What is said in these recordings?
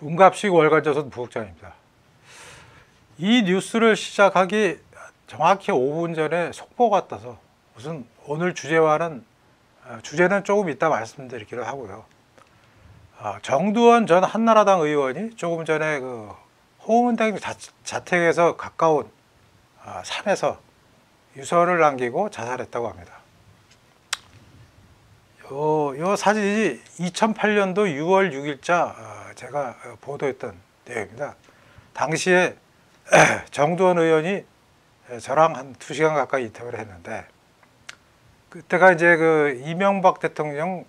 문갑식 월간조선 부국장입니다. 이 뉴스를 시작하기 정확히 5분 전에 속보가 떠서 무슨 오늘 주제는 조금 이따 말씀드리기로 하고요. 정두원 전 한나라당 의원이 조금 전에 그 홍은택 자택에서 가까운 산에서 유서를 남기고 자살했다고 합니다. 요 사진이 2008년도 6월 6일자 제가 보도했던 내용입니다. 당시에 정두원 의원이 저랑 한 2시간 가까이 인터뷰를 했는데, 그때가 이제 그 이명박 대통령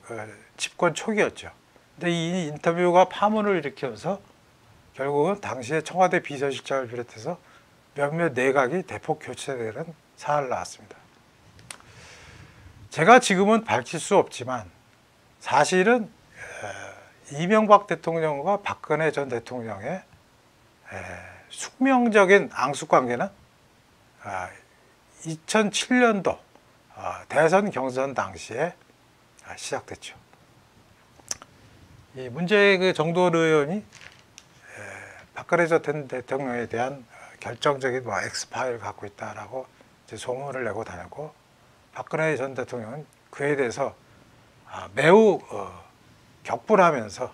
집권 초기였죠. 근데 이 인터뷰가 파문을 일으키면서 결국은 당시에 청와대 비서실장을 비롯해서 몇몇 내각이 대폭 교체되는 사안을 낳았습니다. 제가 지금은 밝힐 수 없지만 사실은 이명박 대통령과 박근혜 전 대통령의 숙명적인 앙숙관계는 2007년도 대선 경선 당시에 시작됐죠. 이 문제의 그 정두원 의원이 박근혜 전 대통령에 대한 결정적인 엑스파일을 갖고 있다라고 이제 소문을 내고 다녔고, 박근혜 전 대통령은 그에 대해서 매우 격분하면서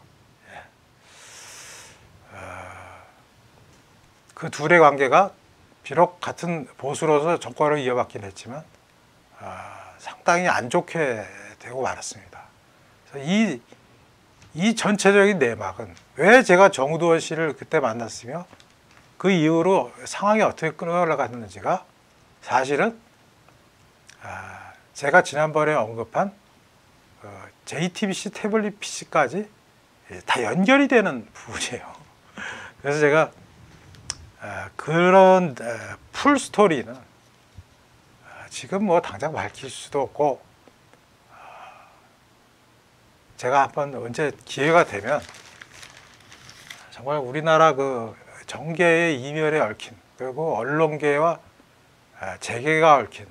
그 둘의 관계가 비록 같은 보수로서 정권을 이어받긴 했지만 상당히 안 좋게 되고 말았습니다. 그래서 이 전체적인 내막은 왜 제가 정두원 씨를 그때 만났으며 그 이후로 상황이 어떻게 끌어올라갔는지가 사실은 제가 지난번에 언급한 JTBC 태블릿 PC까지 다 연결이 되는 부분이에요. 그래서 제가 그런 풀 스토리는 지금 뭐 당장 밝힐 수도 없고, 제가 한번 언제 기회가 되면 정말 우리나라 그 정계의 이멸에 얽힌, 그리고 언론계와 재계가 얽힌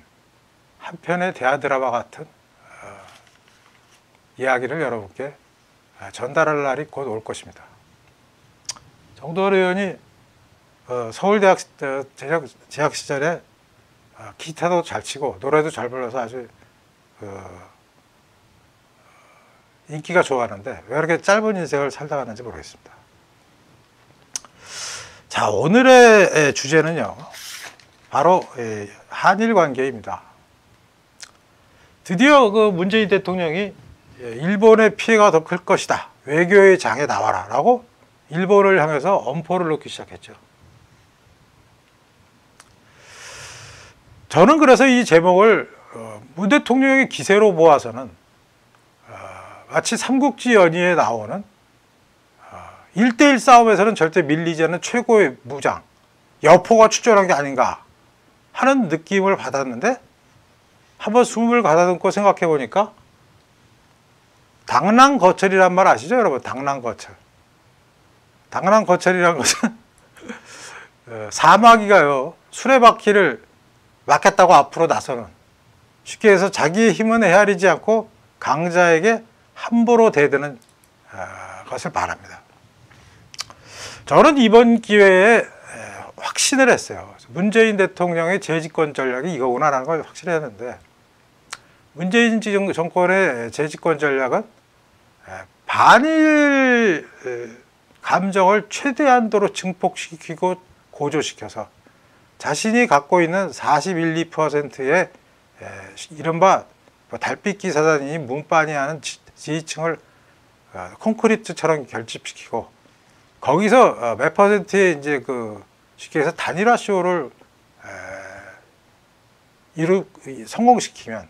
한편의 대하 드라마 같은 이야기를 여러분께 전달할 날이 곧 올 것입니다. 정두원 의원이 서울대학 재학 시절에 기타도 잘 치고 노래도 잘 불러서 아주 인기가 좋았는데 왜 이렇게 짧은 인생을 살다 갔는지 모르겠습니다. 자, 오늘의 주제는요, 바로 한일 관계입니다. 드디어 그 문재인 대통령이 일본의 피해가 더 클 것이다, 외교의 장에 나와라 라고 일본을 향해서 엄포를 놓기 시작했죠. 저는 그래서 이 제목을 문 대통령의 기세로 보아서는 마치 삼국지 연의에 나오는 1대1 싸움에서는 절대 밀리지 않는 최고의 무장, 여포가 출전한 게 아닌가 하는 느낌을 받았는데, 한번 숨을 가다듬고 생각해 보니까 당랑거철이란 말 아시죠, 여러분? 당랑거철. 당랑거철이란 것은 사마귀가요, 수레바퀴를 막겠다고 앞으로 나서는, 쉽게 해서 자기의 힘은 헤아리지 않고 강자에게 함부로 대드는 것을 말합니다. 저는 이번 기회에 확신을 했어요. 문재인 대통령의 재집권 전략이 이거구나라는 걸 확실했는데, 문재인 정권의 재집권 전략은 반일 감정을 최대한도로 증폭시키고 고조시켜서 자신이 갖고 있는 41, 2%의 이른바 달빛 사단이니 문바니 하는 지지층을 콘크리트처럼 결집시키고, 거기서 몇 퍼센트의 이제 그 쉽게 해서 단일화 쇼를 성공시키면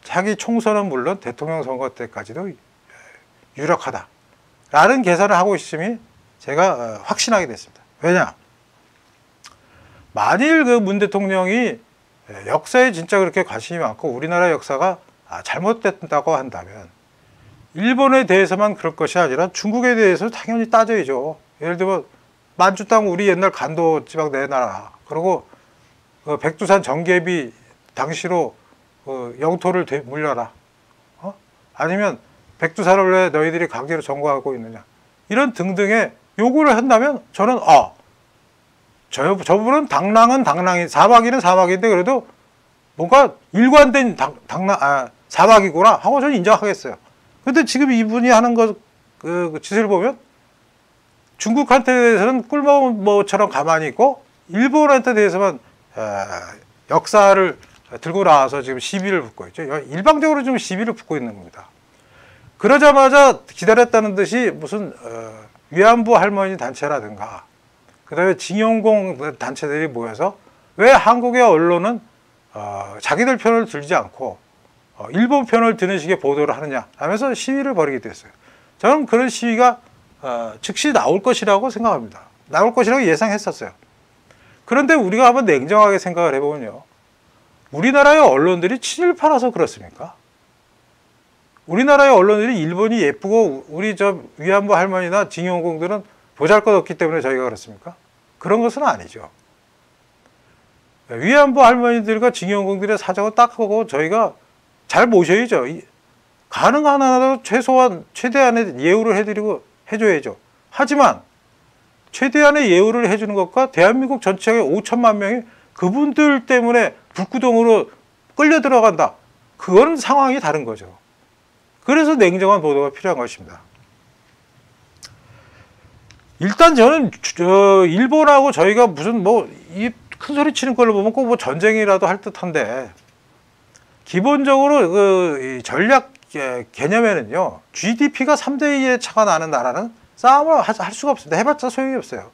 자기 총선은 물론 대통령 선거 때까지도 유력하다라는 계산을 하고 있음이 제가 확신하게 됐습니다. 왜냐? 만일 그 문 대통령이 역사에 진짜 그렇게 관심이 많고 우리나라 역사가 잘못됐다고 한다면 일본에 대해서만 그럴 것이 아니라 중국에 대해서 당연히 따져야죠. 예를 들면 만주 땅 우리 옛날 간도 지방 내놔라. 그리고 백두산 정계비 당시로 영토를 물려라. 아니면 백두산을 왜 너희들이 강제로 점거하고 있느냐. 이런 등등의 요구를 한다면 저는 저분은 당랑은 당랑이 사박이는 사박인데 그래도 뭔가 일관된 사박이구나 하고 저는 인정하겠어요. 근데 지금 이분이 하는 그 짓을 보면 중국한테 대해서는 꿀먹처럼 가만히 있고 일본한테 대해서만 역사를 들고 나와서 지금 시비를 붙고 있죠. 일방적으로 지금 시비를 붙고 있는 겁니다. 그러자마자 기다렸다는 듯이 무슨 위안부 할머니 단체라든가 그다음에 징용공 단체들이 모여서 왜 한국의 언론은 자기들 편을 들지 않고 일본 편을 드는 식의 보도를 하느냐 하면서 시위를 벌이게 됐어요. 저는 그런 시위가 즉시 나올 것이라고 생각합니다. 나올 것이라고 예상했었어요. 그런데 우리가 한번 냉정하게 생각을 해보면요. 우리나라의 언론들이 친일파라서 그렇습니까? 우리나라의 언론들이 일본이 예쁘고 우리 저 위안부 할머니나 징용공들은 보잘것없기 때문에 저희가 그렇습니까? 그런 것은 아니죠. 위안부 할머니들과 징용공들의 사정을 딱 하고 저희가 잘 모셔야죠. 가능한 한도 최소한 최대한의 예우를 해드리고 해줘야죠. 하지만 최대한의 예우를 해주는 것과 대한민국 전체의 5천만 명이 그분들 때문에 불구덩으로 끌려 들어간다. 그거는 상황이 다른 거죠. 그래서 냉정한 보도가 필요한 것입니다. 일단 저는 일본하고 저희가 무슨 이 큰 소리 치는 걸로 보면 꼭 전쟁이라도 할 듯한데 기본적으로 그 전략 개념에는요. GDP가 3대2의 차가 나는 나라는 싸움을 할 수가 없습니다. 해봤자 소용이 없어요.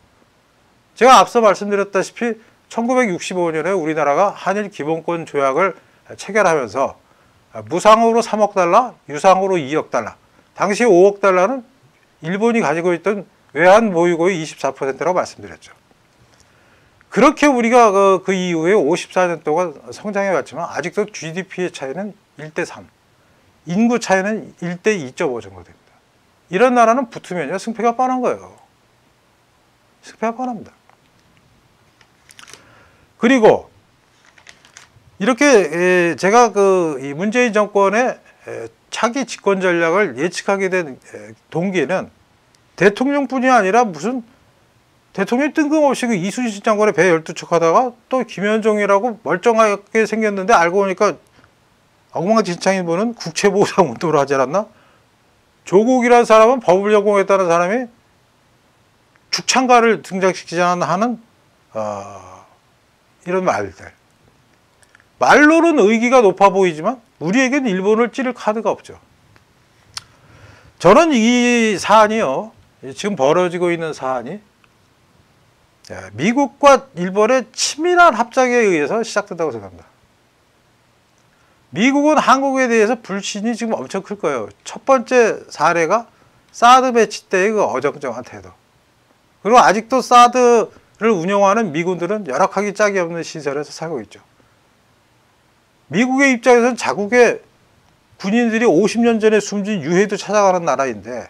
제가 앞서 말씀드렸다시피 1965년에 우리나라가 한일 기본권 조약을 체결하면서 무상으로 3억 달러, 유상으로 2억 달러. 당시 5억 달러는 일본이 가지고 있던 외환 보유고의 24%라고 말씀드렸죠. 그렇게 우리가 그 이후에 54년 동안 성장해 왔지만 아직도 GDP의 차이는 1대3, 인구 차이는 1대2.5 정도 됩니다. 이런 나라는 붙으면요 승패가 뻔한 거예요. 승패가 뻔합니다. 그리고 이렇게 제가 이 문재인 정권의 차기 집권 전략을 예측하게 된 동기는 대통령뿐이 아니라 무슨 대통령이 뜬금없이 그 이순신 장관의 배 12척 하다가 또 김현종이라고 멀쩡하게 생겼는데 알고 보니까 엉망진창인 분은 국채보상 운동을 하지 않았나? 조국이라는 사람은 법을 전공했다는 사람이 축창가를 등장시키지 않았나 하는 이런 말들. 말로는 의기가 높아 보이지만 우리에게는 일본을 찌를 카드가 없죠. 저는 이 사안이요. 지금 벌어지고 있는 사안이 미국과 일본의 치밀한 합작에 의해서 시작된다고 생각합니다. 미국은 한국에 대해서 불신이 지금 엄청 클 거예요. 첫 번째 사례가 사드 배치 때의 그 어정쩡한 태도. 그리고 아직도 사드를 운영하는 미군들은 열악하기 짝이 없는 시설에서 살고 있죠. 미국의 입장에서는 자국의 군인들이 50년 전에 숨진 유해도 찾아가는 나라인데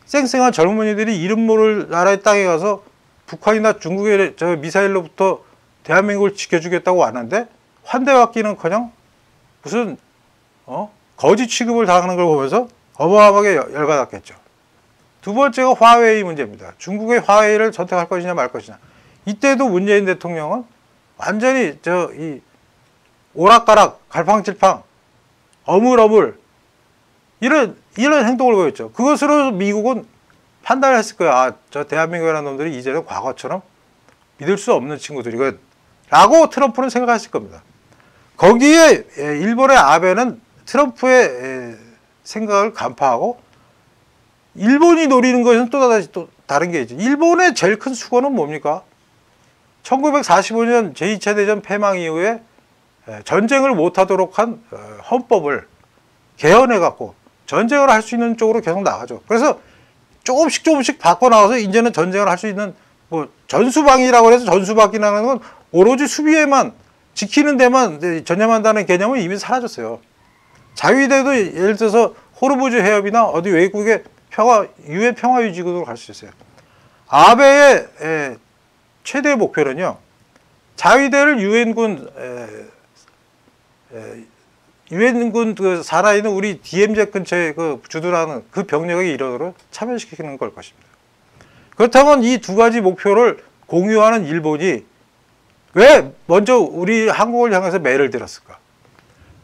쌩쌩한 젊은이들이 이름 모를 나라의 땅에 가서 북한이나 중국의 저 미사일로부터 대한민국을 지켜주겠다고 왔는데 환대받기는커녕 무슨 거지 취급을 당하는 걸 보면서 어마어마하게 열받았겠죠. 두 번째가 화웨이 문제입니다. 중국의 화웨이를 선택할 것이냐 말 것이냐. 이때도 문재인 대통령은 완전히 이 오락가락, 갈팡질팡, 어물어물 이런 행동을 보였죠. 그것으로 미국은 판단을 했을 거야. 저 대한민국이라는 놈들이 이제는 과거처럼 믿을 수 없는 친구들이고 라고 트럼프는 생각했을 겁니다. 거기에 일본의 아베는 트럼프의 생각을 간파하고 일본이 노리는 것은 또 다른 게 있죠. 일본의 제일 큰 수고는 뭡니까? 1945년 제2차 대전 패망 이후에 전쟁을 못하도록 한 헌법을 개헌해갖고 전쟁을 할 수 있는 쪽으로 계속 나가죠. 그래서 조금씩 바꿔 나와서 이제는 전쟁을 할 수 있는 전수방위라고 해서 전수방위라는 건 오로지 수비에만 지키는 데만 전념한다는 개념은 이미 사라졌어요. 자위대도 예를 들어서 호르무즈 해협이나 어디 외국의 유엔 평화유지국으로 갈 수 있어요. 아베의 최대 목표는요. 자위대를 유엔군 유엔군 그 살아있는 우리 DMZ 근처에 그 주둔하는 그 병력의 일원으로 참여시키는 걸 것입니다. 그렇다면 이 두 가지 목표를 공유하는 일본이 왜 먼저 우리 한국을 향해서 매를 들었을까?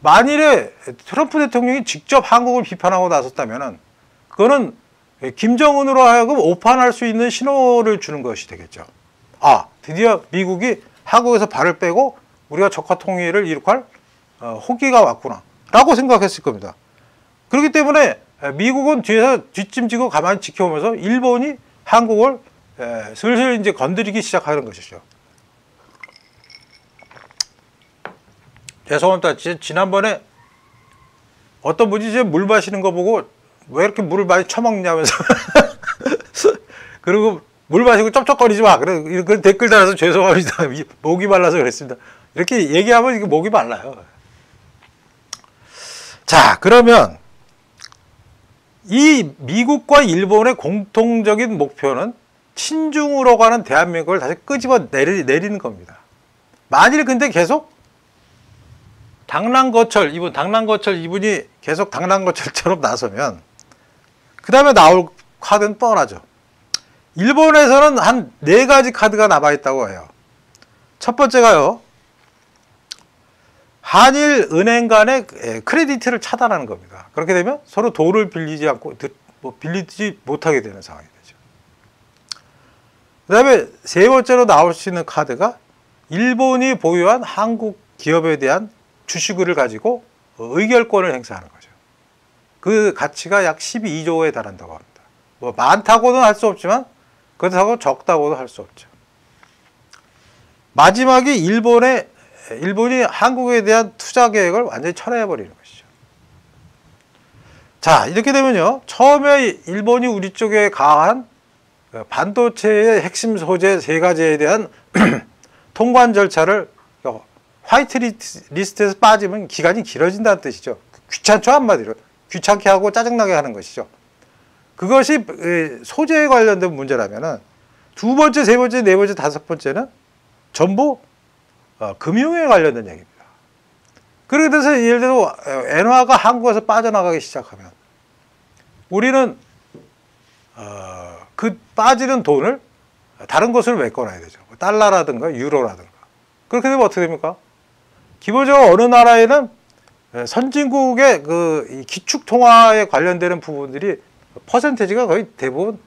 만일에 트럼프 대통령이 직접 한국을 비판하고 나섰다면 그거는 김정은으로 하여금 오판할 수 있는 신호를 주는 것이 되겠죠. 아, 드디어 미국이 한국에서 발을 빼고 우리가 적화 통일을 이룩할 호기가 왔구나 라고 생각했을 겁니다. 그렇기 때문에 미국은 뒤에서 뒷짐지고 가만히 지켜보면서 일본이 한국을 슬슬 이제 건드리기 시작하는 것이죠. 죄송합니다. 지난번에 어떤 분이 이제 물 마시는 거 보고 왜 이렇게 물을 많이 처먹냐면서 그리고 물 마시고 쩝쩝거리지 마. 그런 댓글 달아서 죄송합니다. 목이 말라서 그랬습니다. 이렇게 얘기하면 이게 목이 말라요. 자, 그러면 이 미국과 일본의 공통적인 목표는 친중으로 가는 대한민국을 다시 끄집어 내리는 겁니다. 만일 근데 계속 당랑거철 이분이 계속 당랑거철처럼 나서면 그 다음에 나올 카드는 뻔하죠. 일본에서는 한 4가지 카드가 남아있다고 해요. 첫 번째가요, 한일 은행 간의 크레디트를 차단하는 겁니다. 그렇게 되면 서로 돈을 빌리지 못하게 되는 상황이 되죠. 그 다음에 세 번째로 나올 수 있는 카드가 일본이 보유한 한국 기업에 대한 주식을 가지고 의결권을 행사하는 거죠. 그 가치가 약 12조에 달한다고 합니다. 뭐 많다고는 할 수 없지만 그렇다고 적다고도 할 수 없죠. 마지막이 일본이 한국에 대한 투자 계획을 완전히 철회해버리는 것이죠. 자, 이렇게 되면요, 처음에 일본이 우리 쪽에 가한 반도체의 핵심 소재 3가지에 대한 통관 절차를 화이트 리스트에서 빠지면 기간이 길어진다는 뜻이죠. 귀찮죠, 한마디로. 귀찮게 하고 짜증나게 하는 것이죠. 그것이 소재에 관련된 문제라면은 2번째, 3번째, 4번째, 5번째는 전부 금융에 관련된 얘기입니다. 그렇게 돼서 예를 들어 엔화가 한국에서 빠져나가기 시작하면 우리는 그 빠지는 돈을 다른 곳으로 메꿔놔야 되죠. 달러라든가 유로라든가. 그렇게 되면 어떻게 됩니까? 기본적으로 어느 나라에는 선진국의 그 기축통화에 관련되는 부분들이 퍼센테이지가 거의 대부분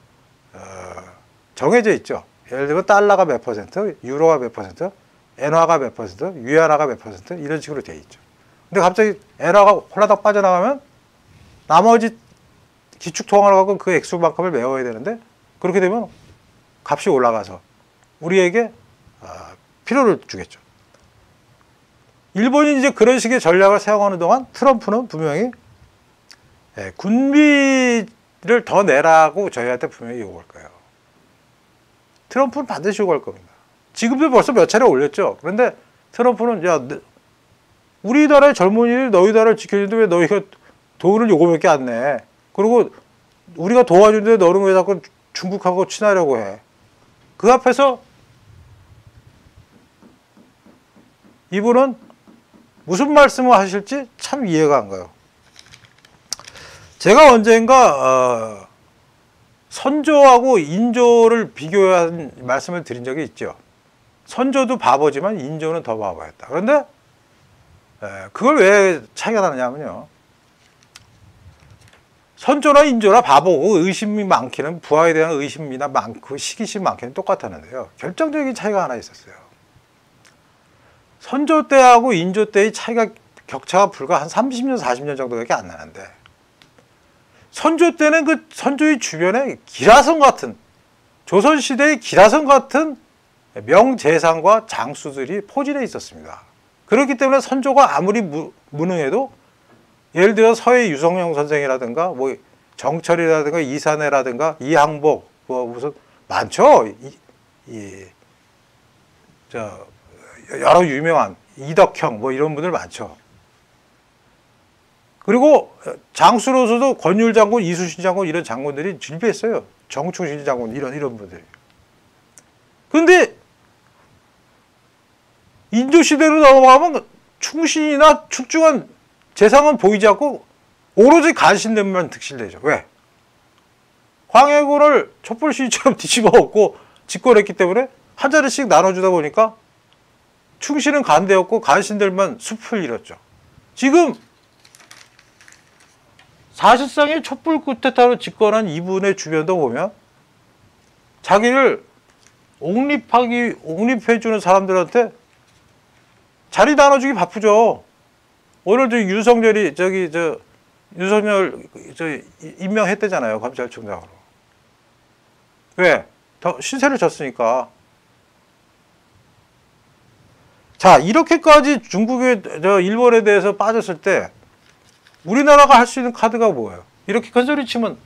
정해져 있죠. 예를 들면 달러가 몇 퍼센트, 유로가 몇 퍼센트, 엔화가 몇 퍼센트, 위안화가 몇 퍼센트 이런 식으로 돼 있죠. 근데 갑자기 엔화가 홀라닥 빠져나가면 나머지 기축통화를 갖고 그 액수만큼을 메워야 되는데 그렇게 되면 값이 올라가서 우리에게 필요를 주겠죠. 일본이 이제 그런 식의 전략을 사용하는 동안 트럼프는 분명히 군비를 더 내라고 저희한테 분명히 요구할 거예요. 트럼프는 반드시 요구할 겁니다. 지금도 벌써 몇 차례 올렸죠. 그런데 트럼프는 야, 우리나라의 젊은이들이 너희 나라를 지켜주는데 왜 너희가 돈을 요거밖에 안 내? 그리고 우리가 도와주는데 너는 왜 자꾸 중국하고 친하려고 해? 그 앞에서 이분은 무슨 말씀을 하실지 참 이해가 안 가요. 제가 언젠가 선조하고 인조를 비교한 말씀을 드린 적이 있죠. 선조도 바보지만 인조는 더 바보였다. 그런데 그걸 왜 차이가 나느냐면요. 선조나 인조나 바보고 의심이 많기는 부하에 대한 의심이나 많고 시기심이 많기는 똑같았는데요. 결정적인 차이가 하나 있었어요. 선조 때하고 인조 때의 차이가 격차가 불과 한 30년, 40년 정도밖에 안 나는데 선조 때는 그 선조의 주변에 기라성 같은 조선시대의 기라성 같은 명재상과 장수들이 포진해 있었습니다. 그렇기 때문에 선조가 아무리 무능해도 예를 들어 서해 유성룡 선생이라든가 뭐 정철이라든가 이산해라든가 이항복 뭐 무슨 많죠. 여러 유명한 이덕형 뭐 이런 분들 많죠. 그리고 장수로서도 권율 장군, 이수신 장군 이런 장군들이 질비했어요. 정충신 장군 이런 분들이. 그런데 인조 시대로 넘어가면 충신이나 축중한 재상은 보이지 않고 오로지 간신들만 득실되죠. 왜? 광해군을 촛불 시위처럼 뒤집어 엎고 집권했기 때문에 한 자리씩 나눠주다 보니까 충실은 간대였고 간신들만 숲을 잃었죠. 지금 사실상의 촛불 쿠데타로 집권한 이분의 주변도 보면 자기를 옹립해주는 사람들한테 자리 나눠주기 바쁘죠. 오늘 윤석열 임명했대잖아요, 검찰총장으로. 왜? 더 신세를 졌으니까. 자, 이렇게까지 일본에 대해서 빠졌을 때 우리나라가 할 수 있는 카드가 뭐예요? 이렇게 큰 소리 치면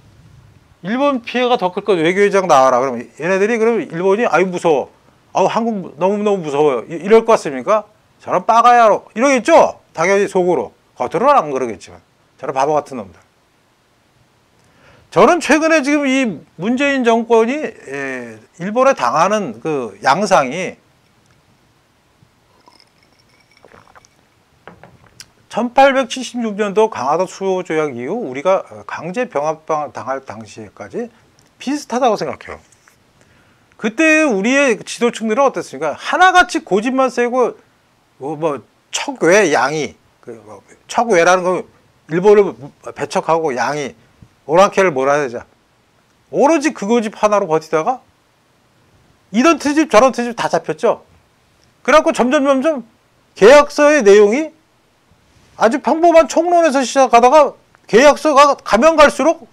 일본 피해가 더 클 거예요. 외교회장 나와라. 그러면 얘네들이 그러면 일본이 아유 무서워. 아우 한국 너무너무 무서워요. 이럴 것 같습니까? 저런 빠가야로 이러겠죠? 당연히 속으로. 겉으로는 안 그러겠지만. 저런 바보 같은 놈들. 저는 최근에 지금 이 문재인 정권이 일본에 당하는 그 양상이 1876년도 강화도 수호조약 이후 우리가 강제 병합 당할 당시에까지 비슷하다고 생각해요. 그때 우리의 지도층들은 어땠습니까? 하나같이 고집만 세고 척외 양이 척외라는 건 일본을 배척하고 양이 오랑캐를 몰아내자. 오로지 그 고집 하나로 버티다가 이런 트집 저런 트집 다 잡혔죠. 그래갖고 점점 계약서의 내용이 아주 평범한 총론에서 시작하다가 계약서가 가면 갈수록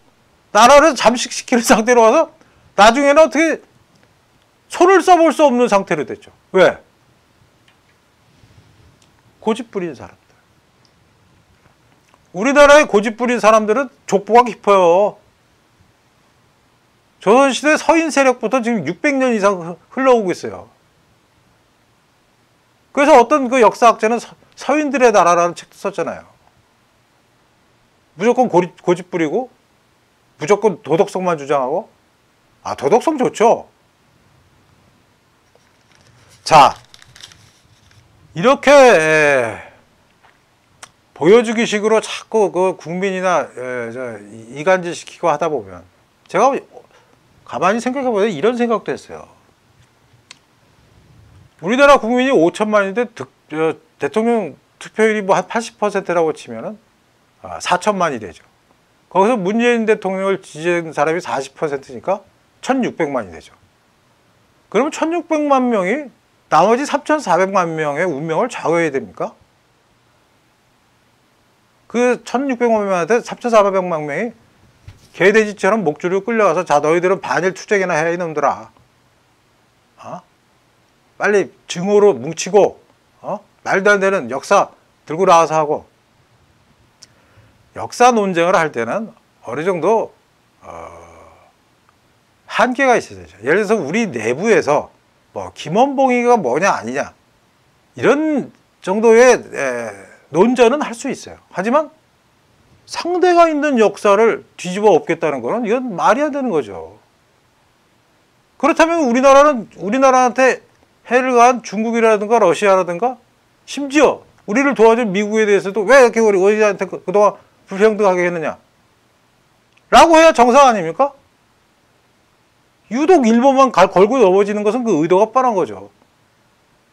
나라를 잠식시키는 상태로 와서 나중에는 어떻게 손을 써볼 수 없는 상태로 됐죠. 왜? 고집 부린 사람들. 우리나라의 고집 부린 사람들은 족보가 깊어요. 조선시대 서인 세력부터 지금 600년 이상 흘러오고 있어요. 그래서 어떤 그 역사학자는 서인들의 나라라는 책도 썼잖아요. 무조건 고집 부리고 무조건 도덕성만 주장하고 도덕성 좋죠. 자, 이렇게 보여주기 식으로 자꾸 그 국민이나 이간질 시키고 하다 보면 제가 가만히 생각해보면 이런 생각도 했어요. 우리나라 국민이 5천만인데 대통령 투표율이 뭐 한 80%라고 치면은 4천만이 되죠. 거기서 문재인 대통령을 지지한 사람이 40%니까 1,600만이 되죠. 그러면 1,600만 명이 나머지 3,400만 명의 운명을 좌우해야 됩니까? 그 1,600만 명한테 3,400만 명이 개돼지처럼 목줄을 끌려가서 자 너희들은 반일 투쟁이나 해 이놈들아. 빨리 증오로 뭉치고 말도 안 되는 역사 들고 나와서 하고. 역사 논쟁을 할 때는 어느 정도 한계가 있어야 되죠. 예를 들어서 우리 내부에서 뭐 김원봉이가 뭐냐 아니냐 이런 정도의 논전은 할 수 있어요. 하지만 상대가 있는 역사를 뒤집어 엎겠다는 거는 이건 말이 안 되는 거죠. 그렇다면 우리나라한테 해를 가한 중국이라든가 러시아라든가 심지어 우리를 도와준 미국에 대해서도 왜 이렇게 우리한테 그동안 불평등하게 했느냐 라고 해야 정상 아닙니까? 유독 일본만 걸고 넘어지는 것은 그 의도가 뻔한 거죠.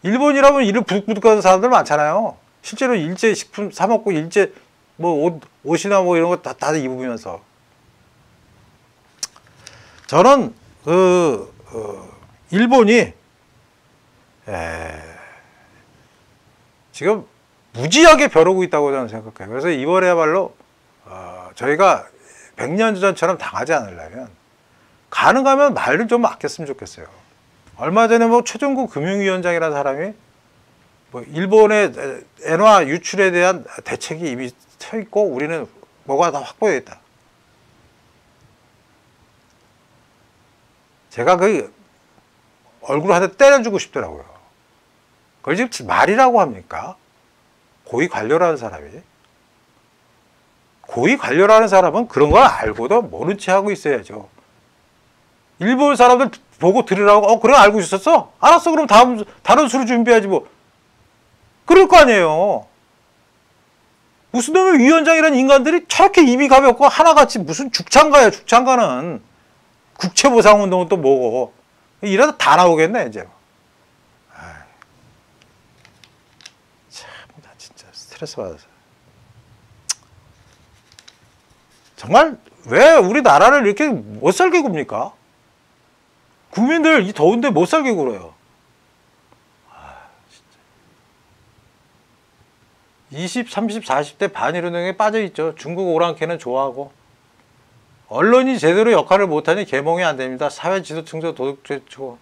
일본이라면 이를 부득부득하는 사람들 많잖아요. 실제로 일제 식품 사 먹고 일제 뭐 옷이나 뭐 이런 거 다 입으면서. 저는 일본이 지금 무지하게 벼르고 있다고 저는 생각해요. 그래서 이번에야말로 저희가 100년 전처럼 당하지 않으려면 가능하면 말을 좀 아꼈으면 좋겠어요. 얼마 전에 뭐 최종국 금융위원장이라는 사람이 뭐 일본의 엔화 유출에 대한 대책이 이미 서 있고 우리는 뭐가 다 확보되어 있다. 제가 그 얼굴 한 대 때려주고 싶더라고요. 그걸 지금 말이라고 합니까? 고위 관료라는 사람이. 고위 관료라는 사람은 그런 걸 알고도 모른 채 하고 있어야죠. 일본 사람들 보고 들으라고 그래 알고 있었어? 알았어 그럼 다른 수로 준비해야지 뭐. 그럴 거 아니에요. 무슨 놈의 위원장이라는 인간들이 저렇게 입이 가볍고 하나같이 무슨 죽창가야. 죽창가는 국채보상운동은 또 뭐고. 이러다 다 나오겠네 이제. 참, 나 진짜 스트레스 받아서. 정말 왜 우리나라를 이렇게 못 살게 굽니까? 국민들 이 더운데 못 살게 굴어요. 20, 30, 40대 반일운동에 빠져있죠. 중국 오랑캐는 좋아하고. 언론이 제대로 역할을 못하니 개몽이 안 됩니다. 사회 지도층조 도덕죄고.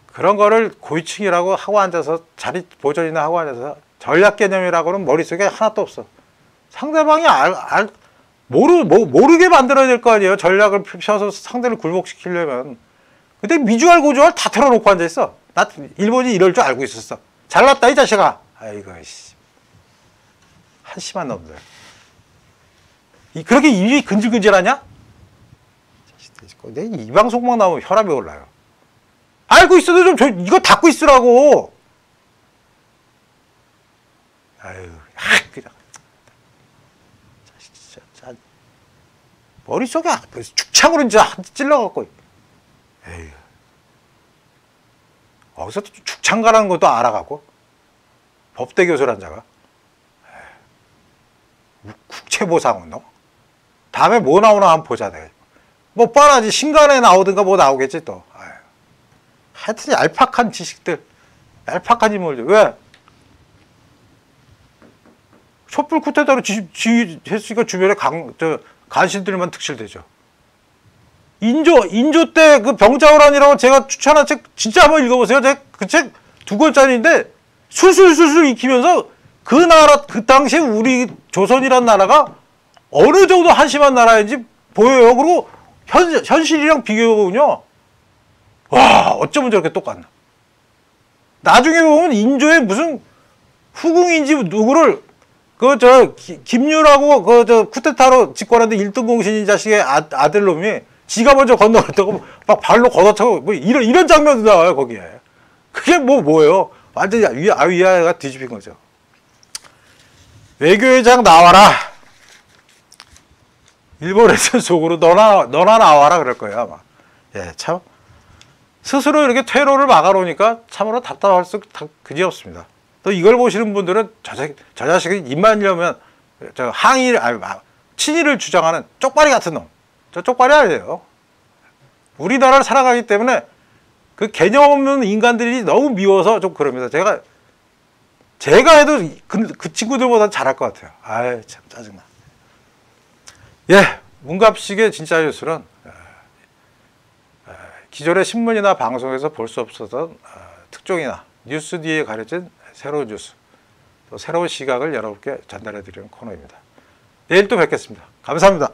그런 거를 고위층이라고 하고 앉아서 자리 보존이나 하고 앉아서 전략 개념이라고는 머릿속에 하나도 없어. 상대방이 모르게 만들어야 될 거 아니에요. 전략을 펴서 상대를 굴복시키려면. 근데 미주알 고주알 다 틀어놓고 앉아있어. 나 일본이 이럴 줄 알고 있었어. 잘났다 이 자식아. 아이고 씨. 한심한 놈들. 그렇게 입이 근질근질하냐? 내 이 방송만 나오면 혈압이 올라요. 알고 있어도 좀 이거 닫고 있으라고. 아유, 그냥 진짜 머릿속에 축창으로 이제 찔러갖고. 에휴. 거기서 또 축창가라는 것도 알아가고. 법대 교수란 자가. 국채보상운동. 다음에 뭐 나오나 한번 보자. 내가. 뭐 뻔하지. 신간에 나오든가 뭐 나오겠지 또. 아유. 하여튼 얄팍한 지식들. 얄팍한 인물들. 왜? 촛불 쿠데타로 지휘했으니까 주변에 간신들만 득실되죠. 인조 때 그 병자호란이라고 제가 추천한 책 진짜 한번 읽어보세요. 제가 그 책 2권짜리인데 술술술술 익히면서 그 나라, 그 당시에 우리 조선이란 나라가 어느 정도 한심한 나라인지 보여요. 그리고 현실이랑 비교해보면요. 와, 어쩌면 저렇게 똑같나. 나중에 보면 인조의 무슨 후궁인지 누구를 김유라고 쿠데타로 집권하는데 1등 공신인 자식의 아들놈이 지가 먼저 건너갔다고 막 발로 걷어차고 뭐 이런 장면도 나와요 거기에. 그게 뭐예요? 완전히 위아래가 뒤집힌 거죠. 외교회장 나와라. 일본에서 속으로 너나 나와라 그럴 거예요 아마. 예, 참 스스로 이렇게 퇴로를 막아놓으니까 참으로 답답할 수 그지없습니다. 또 이걸 보시는 분들은 저 자식이 입만 열면 친일을 주장하는 쪽발이 같은 놈. 저 쪽발이 아니에요. 우리나라를 살아가기 때문에 그 개념 없는 인간들이 너무 미워서 좀 그럽니다. 제가 해도 그 친구들보다 잘할 것 같아요. 아유, 참 짜증나. 예, 문갑식의 진짜 뉴스는 기존의 신문이나 방송에서 볼 수 없었던 특종이나 뉴스 뒤에 가려진 새로운 뉴스, 또 새로운 시각을 여러분께 전달해 드리는 코너입니다. 내일 또 뵙겠습니다. 감사합니다.